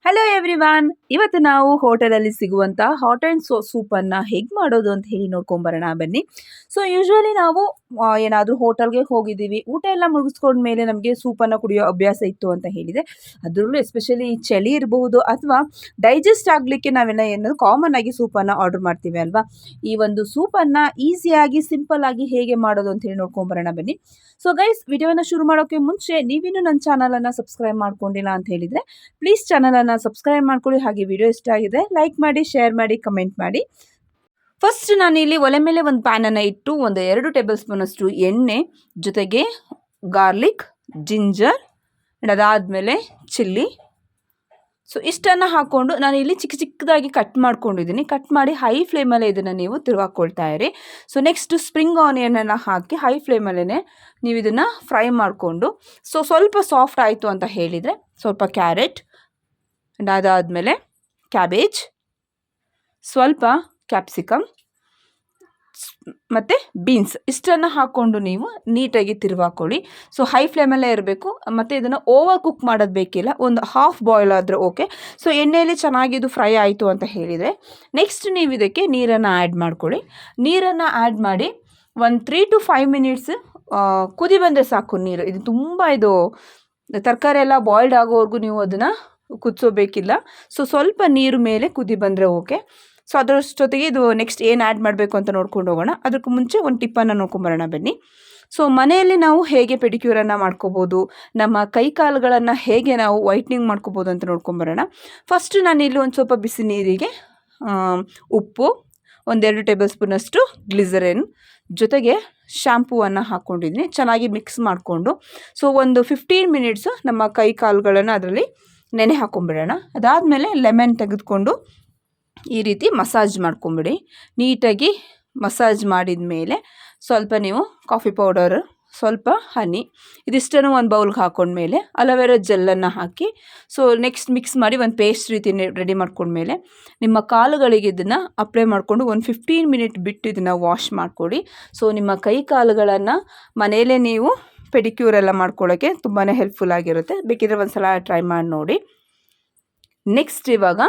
Hello everyone, ಇವತ್ತು ನಾವು ಹೋಟೆಲಲ್ಲಿ ಸಿಗುವಂಥ ಹಾಟ್ ಆ್ಯಂಡ್ ಸೂಪನ್ನು ಹೇಗೆ ಮಾಡೋದು ಅಂತ ಹೇಳಿ ನೋಡ್ಕೊಂಬರೋಣ ಬನ್ನಿ. ಸೊ ಯೂಶ್ವಲಿ ನಾವು ಏನಾದರೂ ಹೋಟೆಲ್ಗೆ ಹೋಗಿದ್ದೀವಿ, ಊಟ ಎಲ್ಲ ಮುಗಿಸ್ಕೊಂಡ್ಮೇಲೆ ನಮಗೆ ಸೂಪನ್ನು ಕುಡಿಯೋ ಅಭ್ಯಾಸ ಇತ್ತು ಅಂತ ಹೇಳಿದರೆ, ಅದರಲ್ಲೂ ಎಸ್ಪೆಷಲಿ ಈ ಚಳಿ ಇರಬಹುದು ಅಥವಾ ಡೈಜೆಸ್ಟ್ ಆಗಲಿಕ್ಕೆ ನಾವೆಲ್ಲ ಏನಾದರೂ ಕಾಮನ್ ಆಗಿ ಸೂಪನ್ನು ಆರ್ಡರ್ ಮಾಡ್ತೀವಿ ಅಲ್ವಾ. ಈ ಒಂದು ಸೂಪನ್ನು ಈಸಿಯಾಗಿ ಸಿಂಪಲ್ ಆಗಿ ಹೇಗೆ ಮಾಡೋದು ಅಂತ ಹೇಳಿ ನೋಡ್ಕೊಂಬರೋಣ ಬನ್ನಿ. ಸೊ ಗೈಸ್, ವಿಡಿಯೋನ ಶುರು ಮಾಡೋಕ್ಕೆ ಮುಂಚೆ ನೀವಿನ್ನೂ ನನ್ನ ಚಾನಲನ್ನು ಸಬ್ಸ್ಕ್ರೈಬ್ ಮಾಡ್ಕೊಂಡಿಲ್ಲ ಅಂತ ಹೇಳಿದರೆ ಪ್ಲೀಸ್ ಚಾನಲನ್ನು ಸಬ್ಸ್ಕ್ರೈಬ್ ಮಾಡ್ಕೊಳ್ಳಿ. ಹಾಗೆ ವಿಡಿಯೋ ಇಷ್ಟ ಆಗಿದೆ ಲೈಕ್ ಮಾಡಿ, ಶೇರ್ ಮಾಡಿ, ಕಮೆಂಟ್ ಮಾಡಿ. ಫಸ್ಟ್ ನಾನಿಲ್ಲಿ ಒಲೆ ಮೇಲೆ ಒಂದು ಪ್ಯಾನನ್ನು ಇಟ್ಟು ಒಂದು 2 ಟೇಬಲ್ ಸ್ಪೂನಷ್ಟು ಎಣ್ಣೆ ಜೊತೆಗೆ ಗಾರ್ಲಿಕ್, ಜಿಂಜರ್, ಅದಾದಮೇಲೆ ಚಿಲ್ಲಿ, ಸೊ ಇಷ್ಟನ್ನು ಹಾಕ್ಕೊಂಡು ನಾನು ಇಲ್ಲಿ ಚಿಕ್ಕ ಚಿಕ್ಕದಾಗಿ ಕಟ್ ಮಾಡ್ಕೊಂಡಿದ್ದೀನಿ. ಕಟ್ ಮಾಡಿ ಹೈ ಫ್ಲೇಮಲ್ಲೇ ಇದನ್ನು ನೀವು ತಿರುವಾಕೊಳ್ತಾ ಇರಿ. ಸೊ ನೆಕ್ಸ್ಟ್ ಸ್ಪ್ರಿಂಗ್ ಆನಿಯನನ್ನು ಹಾಕಿ ಹೈ ಫ್ಲೇಮಲ್ಲೇ ನೀವು ಇದನ್ನು ಫ್ರೈ ಮಾಡಿಕೊಂಡು, ಸೊ ಸ್ವಲ್ಪ ಸಾಫ್ಟ್ ಆಯಿತು ಅಂತ ಹೇಳಿದರೆ ಸ್ವಲ್ಪ ಕ್ಯಾರೆಟ್, ಅದಾದಮೇಲೆ ಕ್ಯಾಬೇಜ್, ಸ್ವಲ್ಪ ಕ್ಯಾಪ್ಸಿಕಮ್ ಮತ್ತು ಬೀನ್ಸ್ ಇಷ್ಟನ್ನು ಹಾಕ್ಕೊಂಡು ನೀವು ನೀಟಾಗಿ ತಿರುವಾಕೊಳ್ಳಿ. ಸೊ ಹೈ ಫ್ಲೇಮಲ್ಲೇ ಇರಬೇಕು ಮತ್ತು ಇದನ್ನು ಓವರ್ ಕುಕ್ ಮಾಡೋದು ಬೇಕಿಲ್ಲ, ಒಂದು ಹಾಫ್ ಬಾಯ್ಲ್ ಆದರೆ ಓಕೆ. ಸೊ ಎಣ್ಣೆಯಲ್ಲಿ ಚೆನ್ನಾಗಿ ಇದು ಫ್ರೈ ಆಯಿತು ಅಂತ ಹೇಳಿದರೆ ನೆಕ್ಸ್ಟ್ ನೀವು ಇದಕ್ಕೆ ನೀರನ್ನು ಆ್ಯಡ್ ಮಾಡ್ಕೊಳ್ಳಿ. ನೀರನ್ನು ಆ್ಯಡ್ ಮಾಡಿ ಒಂದು 3 to 5 ಮಿನಿಟ್ಸ್ ಕುದಿ ಬಂದರೆ ಸಾಕು. ನೀರು ಇದು ತುಂಬ ಇದು ತರಕಾರಿ ಎಲ್ಲ ಬಾಯ್ಲ್ಡ್ ಆಗೋವರೆಗೂ ನೀವು ಅದನ್ನು ಕುದಿಸೋಬೇಕಿಲ್ಲ. ಸೊ ಸ್ವಲ್ಪ ನೀರು ಮೇಲೆ ಕುದಿ ಬಂದರೆ ಓಕೆ. ಸೊ ಅದರಷ್ಟೊತ್ತಿಗೆ ಇದು ನೆಕ್ಸ್ಟ್ ಏನು ಆ್ಯಡ್ ಮಾಡಬೇಕು ಅಂತ ನೋಡ್ಕೊಂಡು ಹೋಗೋಣ. ಅದಕ್ಕೂ ಮುಂಚೆ ಒಂದು ಟಿಪ್ಪನ್ನು ನೋಡ್ಕೊಂಬರೋಣ ಬನ್ನಿ. ಸೊ ಮನೆಯಲ್ಲಿ ನಾವು ಹೇಗೆ ಪೆಡಿಕ್ಯೂರನ್ನು ಮಾಡ್ಕೋಬೋದು, ನಮ್ಮ ಕೈ ಕಾಲುಗಳನ್ನು ಹೇಗೆ ನಾವು ವೈಟ್ನಿಂಗ್ ಮಾಡ್ಕೋಬೋದು ಅಂತ ನೋಡ್ಕೊಂಬರೋಣ. ಫಸ್ಟ್ ನಾನಿಲ್ಲಿ ಒಂದು ಸ್ವಲ್ಪ ಬಿಸಿ ನೀರಿಗೆ ಉಪ್ಪು, 1-2 ಟೇಬಲ್ ಸ್ಪೂನಷ್ಟು ಗ್ಲಿಸರಿನ್ ಜೊತೆಗೆ ಶ್ಯಾಂಪೂವನ್ನು ಹಾಕ್ಕೊಂಡಿದ್ದೀನಿ. ಚೆನ್ನಾಗಿ ಮಿಕ್ಸ್ ಮಾಡಿಕೊಂಡು ಸೊ ಒಂದು 15 ಮಿನಿಟ್ಸು ನಮ್ಮ ಕೈ ಕಾಲುಗಳನ್ನು ಅದರಲ್ಲಿ ನೆನೆ ಹಾಕ್ಕೊಂಬಿಡೋಣ. ಅದಾದಮೇಲೆ ಲೆಮನ್ ತೆಗೆದುಕೊಂಡು ಈ ರೀತಿ ಮಸಾಜ್ ಮಾಡ್ಕೊಂಬಿಡಿ. ನೀಟಾಗಿ ಮಸಾಜ್ ಮಾಡಿದ ಮೇಲೆ ಸ್ವಲ್ಪ ನೀವು ಕಾಫಿ ಪೌಡರ್, ಸ್ವಲ್ಪ ಹನಿ ಇದಿಷ್ಟನ್ನು ಒಂದು ಬೌಲ್ಗೆ ಹಾಕ್ಕೊಂಡ್ಮೇಲೆ ಅಲೋವೆರಾ ಜೆಲ್ಲನ್ನು ಹಾಕಿ ಸೊ ನೆಕ್ಸ್ಟ್ ಮಿಕ್ಸ್ ಮಾಡಿ ಒಂದು ಪೇಸ್ಟ್ ರೀತಿ ರೆಡಿ ಮಾಡ್ಕೊಂಡ್ಮೇಲೆ ನಿಮ್ಮ ಕಾಲುಗಳಿಗೆ ಇದನ್ನು ಅಪ್ಲೈ ಮಾಡಿಕೊಂಡು ಒಂದು 15 ಮಿನಿಟ್ ಬಿಟ್ಟು ಇದನ್ನು ವಾಶ್ ಮಾಡಿಕೊಡಿ. ಸೊ ನಿಮ್ಮ ಕೈ ಕಾಲುಗಳನ್ನು ಮನೆಯಲ್ಲೇ ನೀವು ಪೆಡಿಕ್ಯೂರ್ ಎಲ್ಲ ಮಾಡ್ಕೊಳ್ಳೋಕ್ಕೆ ತುಂಬಾ ಹೆಲ್ಪ್ಫುಲ್ ಆಗಿರುತ್ತೆ. ಬೇಕಿದ್ರೆ ಒಂದು ಸಲ ಟ್ರೈ ಮಾಡಿ ನೋಡಿ. ನೆಕ್ಸ್ಟ್ ಇವಾಗ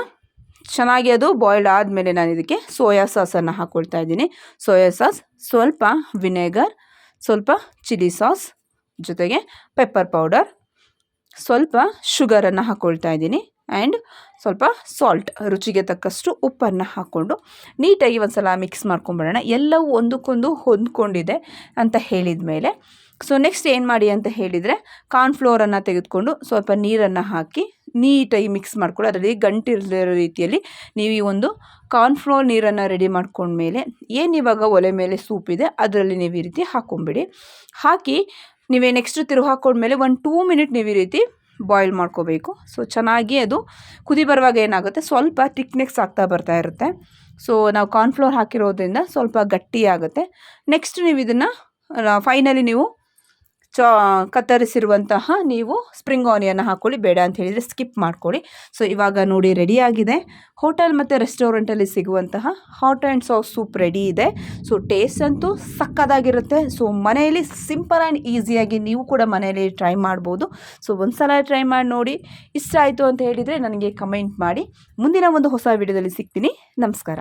ಚೆನ್ನಾಗಿ ಅದು ಬಾಯ್ಲ್ಡ್ ಆದಮೇಲೆ ನಾನು ಇದಕ್ಕೆ ಸೋಯಾ ಸಾಸನ್ನು ಹಾಕ್ಕೊಳ್ತಾ ಇದ್ದೀನಿ. ಸೋಯಾ ಸಾಸ್, ಸ್ವಲ್ಪ ವಿನೆಗರ್, ಸ್ವಲ್ಪ ಚಿಲ್ಲಿ ಸಾಸ್ ಜೊತೆಗೆ ಪೆಪ್ಪರ್ ಪೌಡರ್, ಸ್ವಲ್ಪ ಶುಗರನ್ನು ಹಾಕ್ಕೊಳ್ತಾ ಇದ್ದೀನಿ ಆ್ಯಂಡ್ ಸ್ವಲ್ಪ ಸಾಲ್ಟ್, ರುಚಿಗೆ ತಕ್ಕಷ್ಟು ಉಪ್ಪನ್ನು ಹಾಕ್ಕೊಂಡು ನೀಟಾಗಿ ಒಂದು ಸಲ ಮಿಕ್ಸ್ ಮಾಡ್ಕೊಂಬಿಡೋಣ. ಎಲ್ಲವೂ ಒಂದಕ್ಕೊಂದು ಹೊಂದ್ಕೊಂಡಿದೆ ಅಂತ ಹೇಳಿದ ಮೇಲೆ ಸೊ ನೆಕ್ಸ್ಟ್ ಏನು ಮಾಡಿ ಅಂತ ಹೇಳಿದರೆ ಕಾರ್ನ್ಫ್ಲೋರನ್ನು ತೆಗೆದುಕೊಂಡು ಸ್ವಲ್ಪ ನೀರನ್ನು ಹಾಕಿ ನೀಟಾಗಿ ಮಿಕ್ಸ್ ಮಾಡ್ಕೊಳ್ಳಿ. ಅದರಲ್ಲಿ ಗಂಟಿಲ್ಲದಿರೋ ರೀತಿಯಲ್ಲಿ ನೀವು ಈ ಒಂದು ಕಾರ್ನ್ಫ್ಲೋರ್ ನೀರನ್ನು ರೆಡಿ ಮಾಡ್ಕೊಂಡ್ಮೇಲೆ ಏನು ಇವಾಗ ಒಲೆ ಮೇಲೆ ಸೂಪ್ ಇದೆ ಅದರಲ್ಲಿ ನೀವು ಈ ರೀತಿ ಹಾಕ್ಕೊಂಬಿಡಿ. ಹಾಕಿ ನೀವೇ ನೆಕ್ಸ್ಟ್ ತಿರುಗಿ ಹಾಕ್ಕೊಂಡ್ಮೇಲೆ ಒಂದು 2 ಮಿನಿಟ್ ನೀವು ಈ ರೀತಿ ಬಾಯ್ಲ್ ಮಾಡ್ಕೋಬೇಕು. ಸೊ ಚೆನ್ನಾಗಿ ಅದು ಕುದಿ ಬರುವಾಗ ಏನಾಗುತ್ತೆ, ಸ್ವಲ್ಪ ಥಿಕ್ನೆಸ್ ಆಗ್ತಾ ಬರ್ತಾ ಇರುತ್ತೆ. ಸೊ ನಾವು ಕಾರ್ನ್ಫ್ಲೋರ್ ಹಾಕಿರೋದ್ರಿಂದ ಸ್ವಲ್ಪ ಗಟ್ಟಿಯಾಗುತ್ತೆ. ನೆಕ್ಸ್ಟ್ ನೀವು ಇದನ್ನು ಫೈನಲಿ ನೀವು ಕತ್ತರಿಸಿರುವಂತಹ ನೀವು ಸ್ಪ್ರಿಂಗ್ ಆನಿಯನ್ ಹಾಕ್ಕೊಳ್ಳಿ. ಬೇಡ ಅಂತ ಹೇಳಿದರೆ ಸ್ಕಿಪ್ ಮಾಡ್ಕೊಳ್ಳಿ. ಸೊ ಇವಾಗ ನೋಡಿ ರೆಡಿಯಾಗಿದೆ. ಹೋಟೆಲ್ ಮತ್ತು ರೆಸ್ಟೋರೆಂಟಲ್ಲಿ ಸಿಗುವಂತಹ ಹಾಟ್ ಆ್ಯಂಡ್ ಸೂಪ್ ರೆಡಿ ಇದೆ. ಸೊ ಟೇಸ್ಟ್ ಅಂತೂ ಸಕ್ಕತ್ತಾಗಿರುತ್ತೆ. ಸೊ ಮನೆಯಲ್ಲಿ ಸಿಂಪಲ್ ಆ್ಯಂಡ್ ಈಸಿಯಾಗಿ ನೀವು ಕೂಡ ಮನೆಯಲ್ಲಿ ಟ್ರೈ ಮಾಡ್ಬೋದು. ಸೊ ಒಂದು ಸಲ ಟ್ರೈ ಮಾಡಿ ನೋಡಿ. ಇಷ್ಟ ಆಯಿತು ಅಂತ ಹೇಳಿದರೆ ನನಗೆ ಕಮೆಂಟ್ ಮಾಡಿ. ಮುಂದಿನ ಒಂದು ಹೊಸ ವಿಡಿಯೋದಲ್ಲಿ ಸಿಗ್ತೀನಿ. ನಮಸ್ಕಾರ.